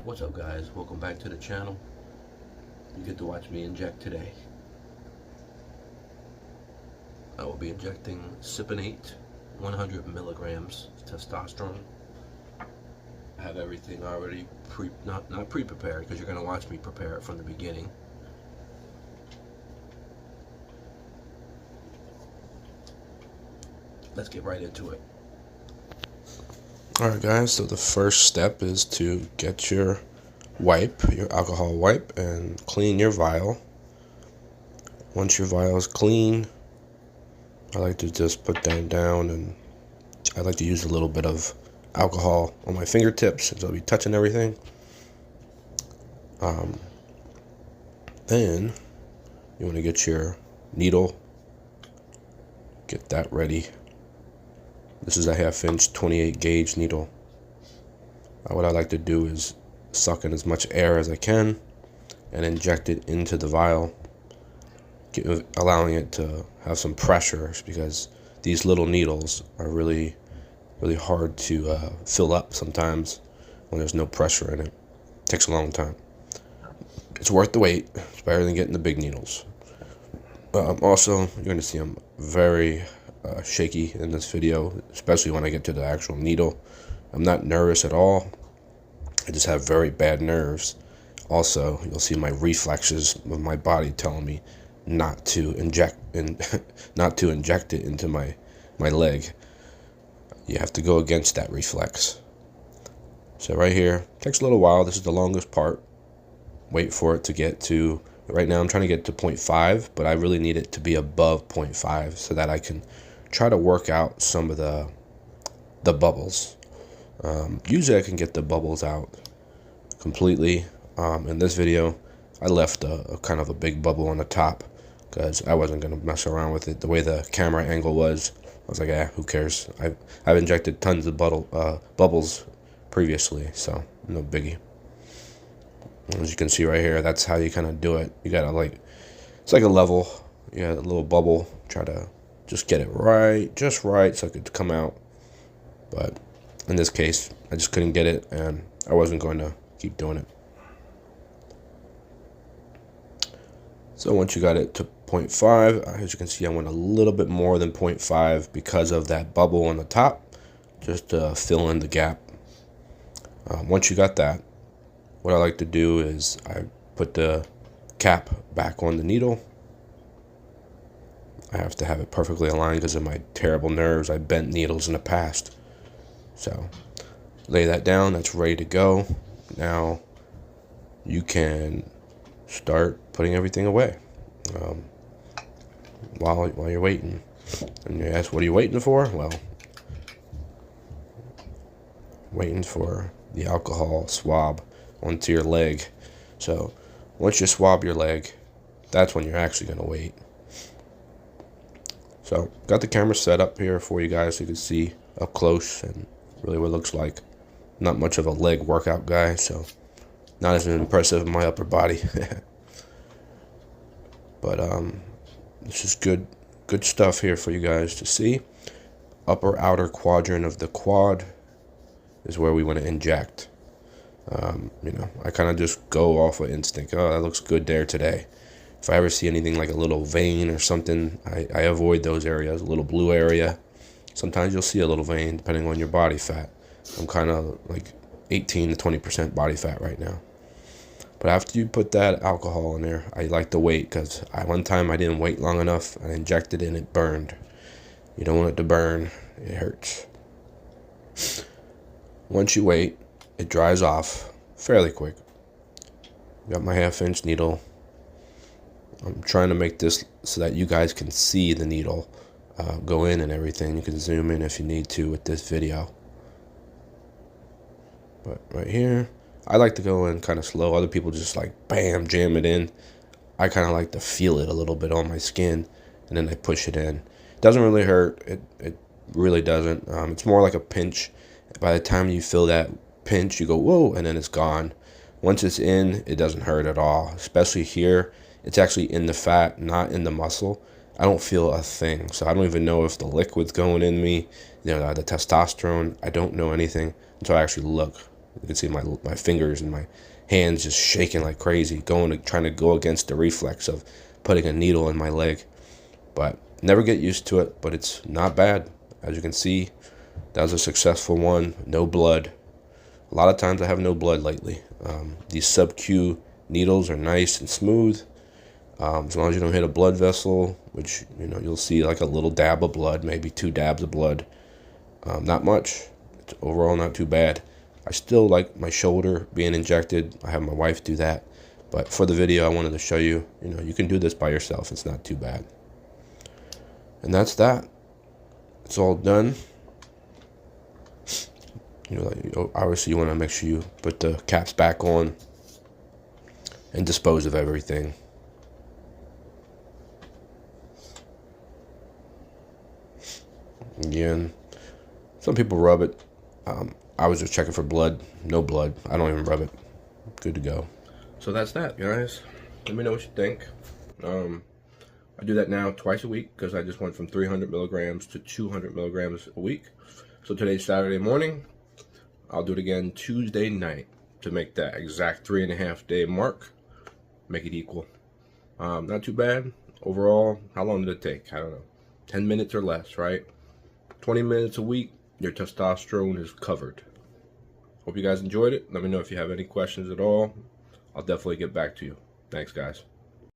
What's up, guys? Welcome back to the channel. You get to watch me inject today. I will be injecting Cypionate 100 milligrams testosterone. I have everything already not pre-prepared, because you're going to watch me prepare it from the beginning. Let's get right into it. Alright guys, so the first step is to get your alcohol wipe, and clean your vial. Once your vial is clean, I like to just put that down, and I like to use a little bit of alcohol on my fingertips since I'll be touching everything. Then you want to get your needle, get that ready. This is a 1/2 inch 28 gauge needle. What I like to do is suck in as much air as I can and inject it into the vial, allowing it to have some pressure, because these little needles are really hard to fill up sometimes when there's no pressure in it. It takes a long time. It's worth the wait. It's better than getting the big needles. Also, you're going to see I'm very shaky in this video, especially when I get to the actual needle. I'm not nervous at all. I just have very bad nerves. Also, you'll see my reflexes of my body telling me not to inject it into my leg. You have to go against that reflex. So right here, takes a little while. This is the longest part. Wait for it to get to, right now I'm trying to get to 0.5, but I really need it to be above 0.5 so that I can try to work out some of the bubbles. Usually I can get the bubbles out completely. In this video, I left a kind of a big bubble on the top because I wasn't going to mess around with it. The way the camera angle was, I was like, who cares? I've injected tons of bubbles previously, so no biggie. As you can see right here, that's how you kind of do it. You gotta it's like a level. You got a little bubble. Try to just get it just right, so it could come out. But in this case, I just couldn't get it, and I wasn't going to keep doing it. So once you got it to 0.5, as you can see, I went a little bit more than 0.5 because of that bubble on the top, just to fill in the gap. Once you got that, what I like to do is I put the cap back on the needle. I have to have it perfectly aligned because of my terrible nerves. I bent needles in the past. So lay that down, that's ready to go. Now you can start putting everything away while you're waiting. And you ask, what are you waiting for? Well, waiting for the alcohol swab onto your leg. So once you swab your leg, that's when you're actually going to wait. So got the camera set up here for you guys so you can see up close and really what it looks like. Not much of a leg workout guy, so not as impressive in my upper body. But this is good stuff here for you guys to see. Upper outer quadrant of the quad is where we want to inject. I kind of just go off of instinct. Oh, that looks good there today. If I ever see anything like a little vein or something, I avoid those areas. A little blue area. Sometimes you'll see a little vein depending on your body fat. I'm kind of like 18 to 20% body fat right now. But after you put that alcohol in there, I like to wait, because one time I didn't wait long enough. I injected it and it burned. You don't want it to burn. It hurts. Once you wait, it dries off fairly quick. Got my 1/2 inch needle. I'm trying to make this so that you guys can see the needle go in and everything. You can zoom in if you need to with this video. But right here, I like to go in kind of slow. Other people just like bam, jam it in. I kind of like to feel it a little bit on my skin, and then I push it in. It doesn't really hurt. It really doesn't. It's more like a pinch. By the time you feel that pinch, you go whoa, and then it's gone. Once it's in, it doesn't hurt at all. Especially here, it's actually in the fat, not in the muscle. I don't feel a thing, so I don't even know if the liquid's going in me, the testosterone. I don't know anything until I actually look. You can see my fingers and my hands just shaking like crazy, trying to go against the reflex of putting a needle in my leg. But never get used to it, but it's not bad. As you can see, that was a successful one. No blood. A lot of times I have no blood lately. These sub-Q needles are nice and smooth. As long as you don't hit a blood vessel, which, you know, you'll see like a little dab of blood, maybe 2 dabs of blood. Not much. It's overall not too bad. I still like my shoulder being injected. I have my wife do that. But for the video, I wanted to show you, you know, you can do this by yourself. It's not too bad. And that's that. It's all done. You know, like, obviously you want to make sure you put the caps back on and dispose of everything. Again, some people rub it. I was just checking for blood. No blood. I don't even rub it. Good to go. So that's that, guys. Let me know what you think. I do that now twice a week because I just went from 300 milligrams to 200 milligrams a week. So today's Saturday morning. I'll do it again Tuesday night to make that exact 3.5 day mark. Make it equal. Not too bad. Overall, how long did it take? I don't know. 10 minutes or less, right? 20 minutes a week, your testosterone is covered. Hope you guys enjoyed it. Let me know if you have any questions at all. I'll definitely get back to you. Thanks, guys.